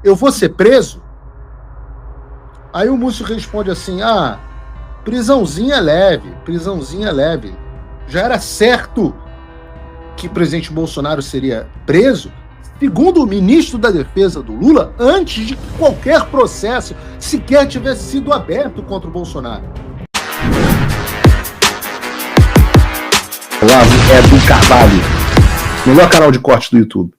eu vou ser preso? Aí o Múcio responde assim, prisãozinha leve. Já era certo que o presidente Bolsonaro seria preso, segundo o ministro da Defesa do Lula, antes de que qualquer processo sequer tivesse sido aberto contra o Bolsonaro. Olavo é do Carvalho, melhor canal de corte do YouTube.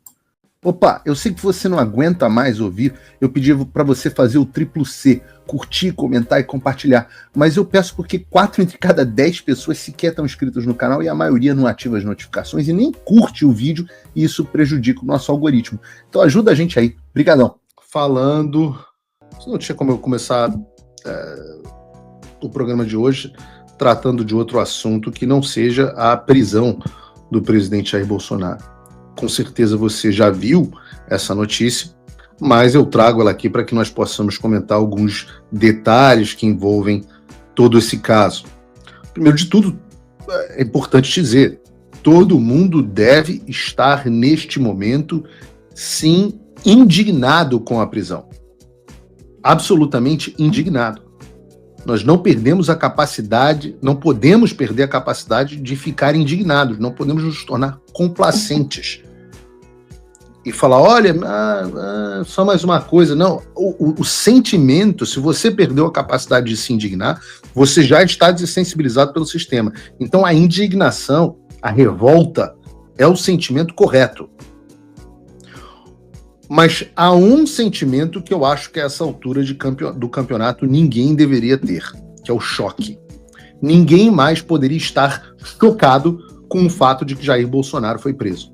Opa, eu sei que você não aguenta mais ouvir, eu pedi para você fazer o triplo C, curtir, comentar e compartilhar, mas eu peço porque 4 entre cada 10 pessoas sequer estão inscritas no canal e a maioria não ativa as notificações e nem curte o vídeo e isso prejudica o nosso algoritmo. Então ajuda a gente aí, brigadão. Falando, não tinha como eu começar o programa de hoje tratando de outro assunto que não seja a prisão do presidente Jair Bolsonaro. Com certeza você já viu essa notícia, mas eu trago ela aqui para que nós possamos comentar alguns detalhes que envolvem todo esse caso. Primeiro de tudo, é importante dizer, todo mundo deve estar neste momento, sim, indignado com a prisão. Absolutamente indignado. Nós não perdemos a capacidade, não podemos perder a capacidade de ficar indignados, não podemos nos tornar complacentes. E falar, olha, só mais uma coisa. Não, o sentimento, se você perdeu a capacidade de se indignar, você já está desensibilizado pelo sistema. Então a indignação, a revolta, é o sentimento correto. Mas há um sentimento que eu acho que a essa altura do campeonato ninguém deveria ter, que é o choque. Ninguém mais poderia estar chocado com o fato de que Jair Bolsonaro foi preso.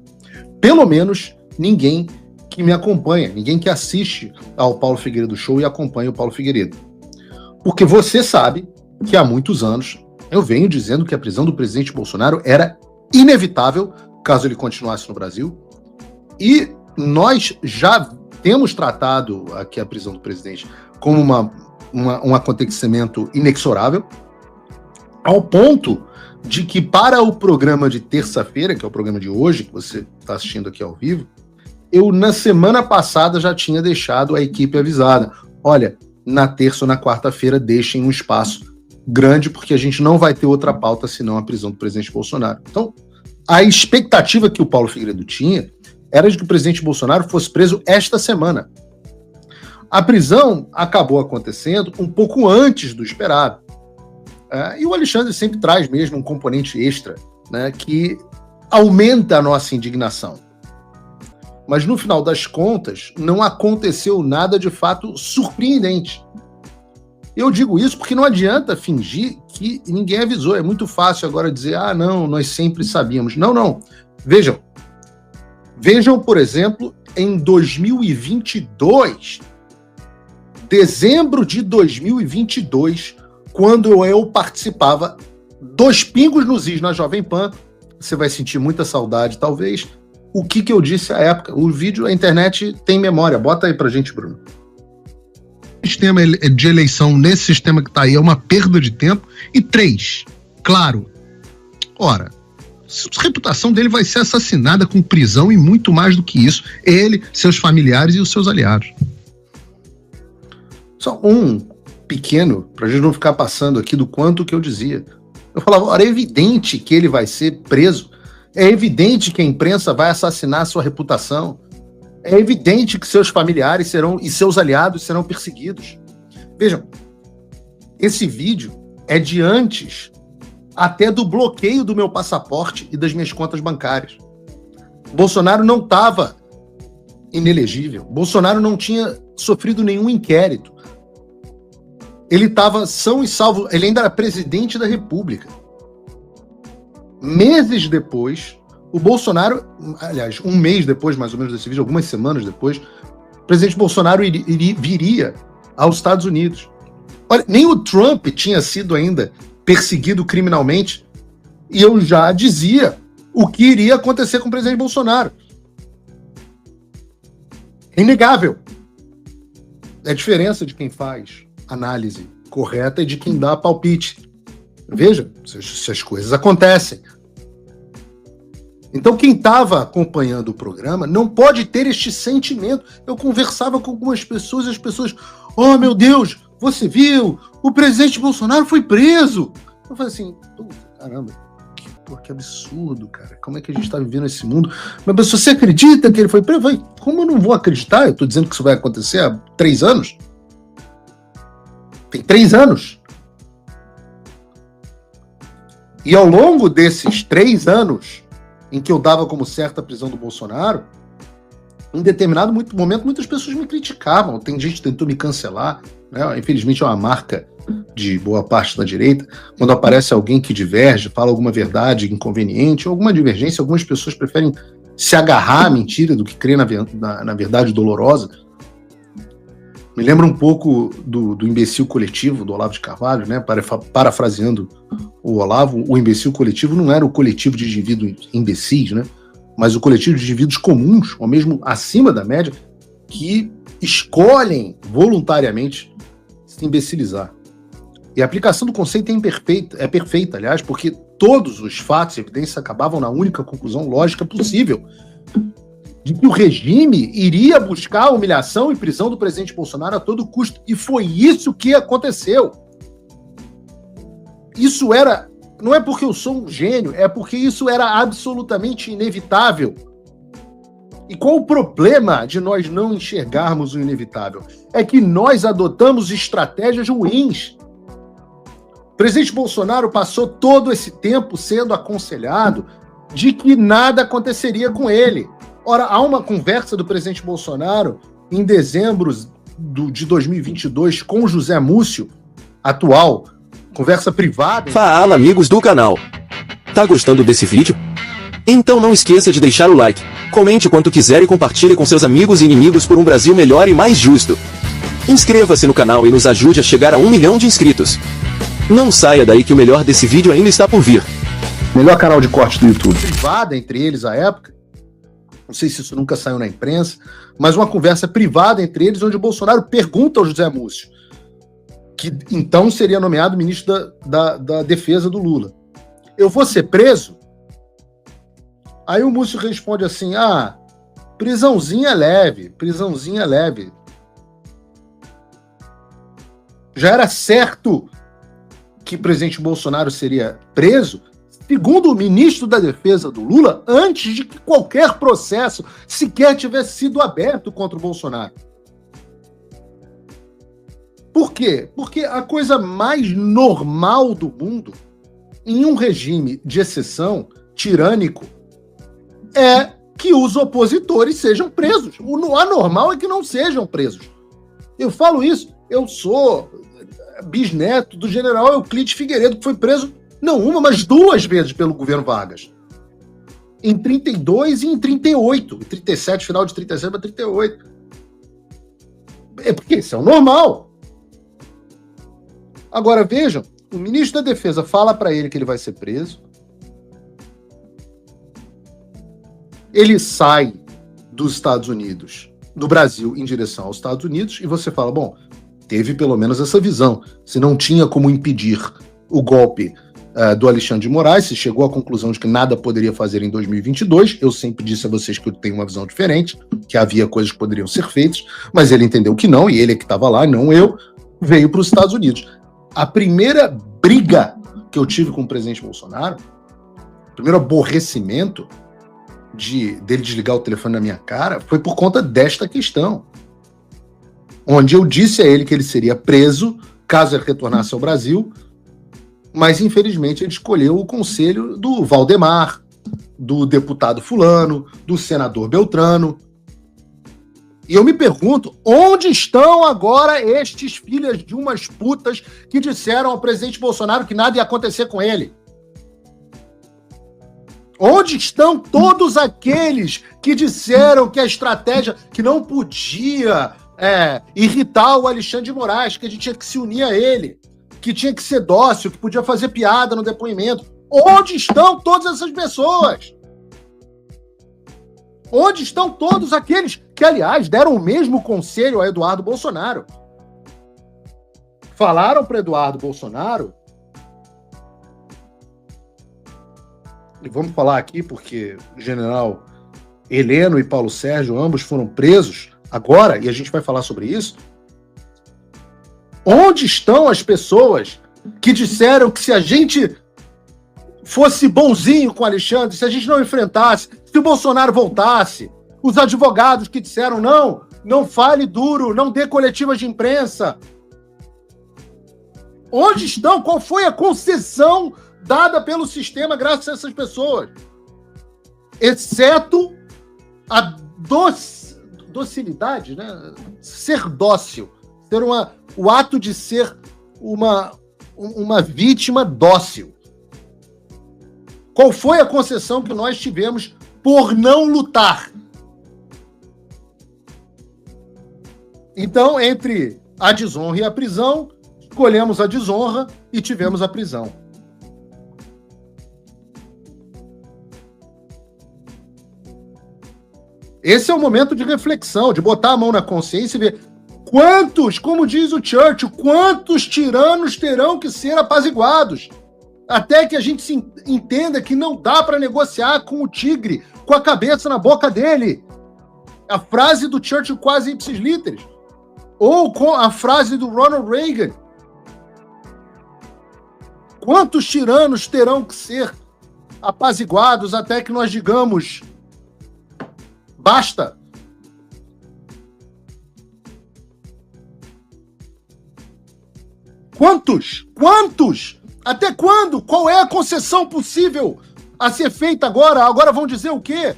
Pelo menos ninguém que me acompanha, ninguém que assiste ao Paulo Figueiredo Show e acompanha o Paulo Figueiredo. Porque você sabe que há muitos anos eu venho dizendo que a prisão do presidente Bolsonaro era inevitável caso ele continuasse no Brasil. E nós já temos tratado aqui a prisão do presidente como um acontecimento inexorável, ao ponto de que para o programa de terça-feira, que é o programa de hoje, que você está assistindo aqui ao vivo, eu na semana passada já tinha deixado a equipe avisada. Olha, na terça ou na quarta-feira deixem um espaço grande, porque a gente não vai ter outra pauta senão a prisão do presidente Bolsonaro. Então, a expectativa que o Paulo Figueiredo tinha era de que o presidente Bolsonaro fosse preso esta semana. A prisão acabou acontecendo um pouco antes do esperado. E o Alexandre sempre traz mesmo um componente extra, né, que aumenta a nossa indignação. Mas no final das contas, não aconteceu nada de fato surpreendente. Eu digo isso porque não adianta fingir que ninguém avisou. É muito fácil agora dizer, não, nós sempre sabíamos. Não. Vejam, por exemplo, em 2022, dezembro de 2022, quando eu participava dos Pingos nos Is na Jovem Pan, você vai sentir muita saudade, talvez, o que eu disse à época. O vídeo, a internet tem memória. Bota aí pra gente, Bruno. O sistema de eleição nesse sistema que tá aí é uma perda de tempo. E 3, claro, ora, a reputação dele vai ser assassinada com prisão e muito mais do que isso. Ele, seus familiares e os seus aliados. Só um pequeno, pra gente não ficar passando aqui do quanto que eu dizia. Eu falava, ora, é evidente que ele vai ser preso. É evidente que a imprensa vai assassinar a sua reputação. É evidente que seus familiares e seus aliados serão perseguidos. Vejam, esse vídeo é de antes até do bloqueio do meu passaporte e das minhas contas bancárias. Bolsonaro não estava inelegível. Bolsonaro não tinha sofrido nenhum inquérito. Ele estava são e salvo, ele ainda era presidente da República. Meses depois, o Bolsonaro, aliás, um mês depois, mais ou menos, desse vídeo, algumas semanas depois, o presidente Bolsonaro viria aos Estados Unidos. Olha, nem o Trump tinha sido ainda perseguido criminalmente, e eu já dizia o que iria acontecer com o presidente Bolsonaro. É inegável. É a diferença de quem faz análise correta e de quem dá palpite. Veja, se as coisas acontecem. Então, quem estava acompanhando o programa não pode ter este sentimento. Eu conversava com algumas pessoas e as pessoas, oh meu Deus, você viu? O presidente Bolsonaro foi preso. Eu falei assim, caramba, que absurdo, cara. Como é que a gente está vivendo esse mundo? Mas você acredita que ele foi preso? Eu falei, como eu não vou acreditar? Eu estou dizendo que isso vai acontecer há 3 anos. Tem 3 anos. E ao longo desses 3 anos, em que eu dava como certa a prisão do Bolsonaro, em determinado momento muitas pessoas me criticavam, tem gente que tentou me cancelar, né? Infelizmente é uma marca de boa parte da direita, quando aparece alguém que diverge, fala alguma verdade inconveniente, ou alguma divergência, algumas pessoas preferem se agarrar à mentira do que crer na verdade dolorosa. Me lembra um pouco do imbecil coletivo, do Olavo de Carvalho, né? Parafraseando o Olavo, o imbecil coletivo não era o coletivo de indivíduos imbecis, né? Mas o coletivo de indivíduos comuns, ou mesmo acima da média, que escolhem voluntariamente se imbecilizar. E a aplicação do conceito é perfeita, aliás, porque todos os fatos e evidências acabavam na única conclusão lógica possível, de que o regime iria buscar a humilhação e prisão do presidente Bolsonaro a todo custo. E foi isso que aconteceu. Isso era... Não é porque eu sou um gênio, é porque isso era absolutamente inevitável. E qual o problema de nós não enxergarmos o inevitável? É que nós adotamos estratégias ruins. O presidente Bolsonaro passou todo esse tempo sendo aconselhado de que nada aconteceria com ele. Ora, há uma conversa do presidente Bolsonaro em dezembro de 2022 com José Múcio, atual, conversa privada. Fala, amigos do canal. Tá gostando desse vídeo? Então não esqueça de deixar o like, comente quanto quiser e compartilhe com seus amigos e inimigos por um Brasil melhor e mais justo. Inscreva-se no canal e nos ajude a chegar a 1 milhão de inscritos. Não saia daí que o melhor desse vídeo ainda está por vir. Melhor canal de corte do YouTube. Privada entre eles à época. Não sei se isso nunca saiu na imprensa, mas uma conversa privada entre eles, onde o Bolsonaro pergunta ao José Múcio, que então seria nomeado ministro da Defesa do Lula: eu vou ser preso? Aí o Múcio responde assim: prisãozinha leve, prisãozinha leve. Já era certo que o presidente Bolsonaro seria preso, segundo o ministro da Defesa do Lula, antes de que qualquer processo sequer tivesse sido aberto contra o Bolsonaro. Por quê? Porque a coisa mais normal do mundo, em um regime de exceção tirânico, é que os opositores sejam presos. O anormal é que não sejam presos. Eu falo isso, eu sou bisneto do general Euclides Figueiredo, que foi preso não uma, mas 2 vezes pelo governo Vargas. Em 32 e em 38. Em 37, final de 37 para 38. É porque isso é o normal. Agora, vejam, o ministro da Defesa fala para ele que ele vai ser preso. Ele sai dos Estados Unidos, do Brasil em direção aos Estados Unidos, e você fala, bom, teve pelo menos essa visão. Se não tinha como impedir o golpe do Alexandre de Moraes, se chegou à conclusão de que nada poderia fazer em 2022, eu sempre disse a vocês que eu tenho uma visão diferente, que havia coisas que poderiam ser feitas, mas ele entendeu que não, e ele é que estava lá, não eu, veio para os Estados Unidos. A primeira briga que eu tive com o presidente Bolsonaro, o primeiro aborrecimento dele desligar o telefone na minha cara, foi por conta desta questão, onde eu disse a ele que ele seria preso caso ele retornasse ao Brasil, mas infelizmente ele escolheu o conselho do Valdemar, do deputado fulano, do senador Beltrano. E eu me pergunto, onde estão agora estes filhos de umas putas que disseram ao presidente Bolsonaro que nada ia acontecer com ele? Onde estão todos aqueles que disseram que a estratégia, que não podia irritar o Alexandre de Moraes, que a gente tinha que se unir a ele, que tinha que ser dócil, que podia fazer piada no depoimento? Onde estão todas essas pessoas? Onde estão todos aqueles que, aliás, deram o mesmo conselho a Eduardo Bolsonaro? Falaram para Eduardo Bolsonaro e vamos falar aqui porque o general Heleno e Paulo Sérgio, ambos foram presos agora, e a gente vai falar sobre isso. Onde estão as pessoas que disseram que se a gente fosse bonzinho com o Alexandre, se a gente não enfrentasse, se o Bolsonaro voltasse, os advogados que disseram não fale duro, não dê coletivas de imprensa? Onde estão? Qual foi a concessão dada pelo sistema graças a essas pessoas? Exceto a docilidade, né? Ser dócil, ser o ato de ser uma vítima dócil. Qual foi a concessão que nós tivemos por não lutar? Então, entre a desonra e a prisão, escolhemos a desonra e tivemos a prisão. Esse é o momento de reflexão, de botar a mão na consciência e ver quantos, como diz o Churchill, quantos tiranos terão que ser apaziguados, até que a gente se entenda que não dá para negociar com o tigre com a cabeça na boca dele. A frase do Churchill quase ipsis literis. Ou com a frase do Ronald Reagan. Quantos tiranos terão que ser apaziguados até que nós digamos basta? Quantos? Quantos? Até quando? Qual é a concessão possível a ser feita agora? Agora vão dizer o quê?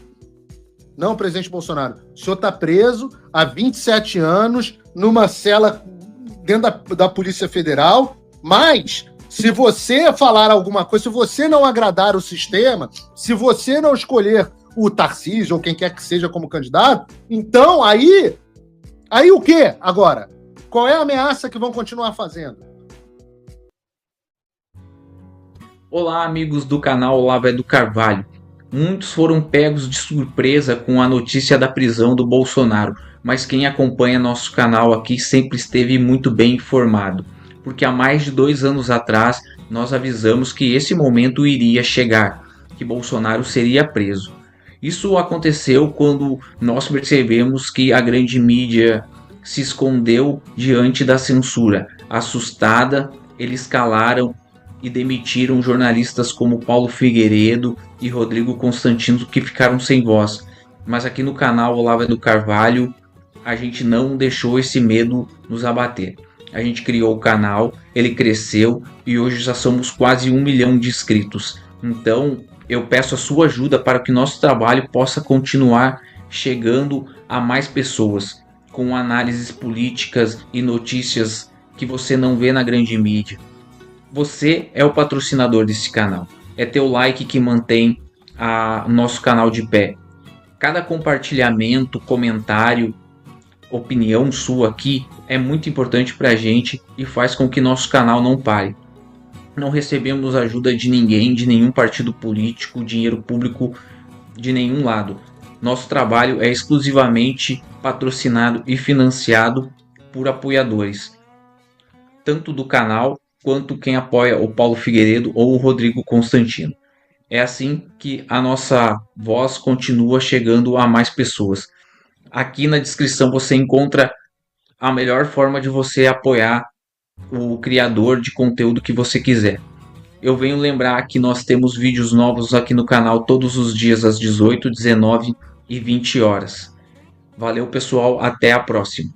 Não, presidente Bolsonaro, o senhor está preso há 27 anos numa cela dentro da Polícia Federal, mas se você falar alguma coisa, se você não agradar o sistema, se você não escolher o Tarcísio ou quem quer que seja como candidato, então aí o quê agora? Qual é a ameaça que vão continuar fazendo? Olá, amigos do canal Olavo é do Carvalho. Muitos foram pegos de surpresa com a notícia da prisão do Bolsonaro, mas quem acompanha nosso canal aqui sempre esteve muito bem informado, porque há mais de 2 anos atrás nós avisamos que esse momento iria chegar, que Bolsonaro seria preso. Isso aconteceu quando nós percebemos que a grande mídia se escondeu diante da censura. Assustada, eles calaram e demitiram jornalistas como Paulo Figueiredo e Rodrigo Constantino, que ficaram sem voz. Mas aqui no canal Olavo é do Carvalho, a gente não deixou esse medo nos abater. A gente criou o canal, ele cresceu e hoje já somos quase 1 milhão de inscritos. Então eu peço a sua ajuda para que nosso trabalho possa continuar chegando a mais pessoas, com análises políticas e notícias que você não vê na grande mídia. Você é o patrocinador desse canal. É teu like que mantém nosso canal de pé. Cada compartilhamento, comentário, opinião sua aqui é muito importante para a gente e faz com que nosso canal não pare. Não recebemos ajuda de ninguém, de nenhum partido político, dinheiro público de nenhum lado. Nosso trabalho é exclusivamente patrocinado e financiado por apoiadores, tanto do canal quanto quem apoia o Paulo Figueiredo ou o Rodrigo Constantino. É assim que a nossa voz continua chegando a mais pessoas. Aqui na descrição você encontra a melhor forma de você apoiar o criador de conteúdo que você quiser. Eu venho lembrar que nós temos vídeos novos aqui no canal todos os dias às 18, 19 e 20 horas. Valeu, pessoal, até a próxima.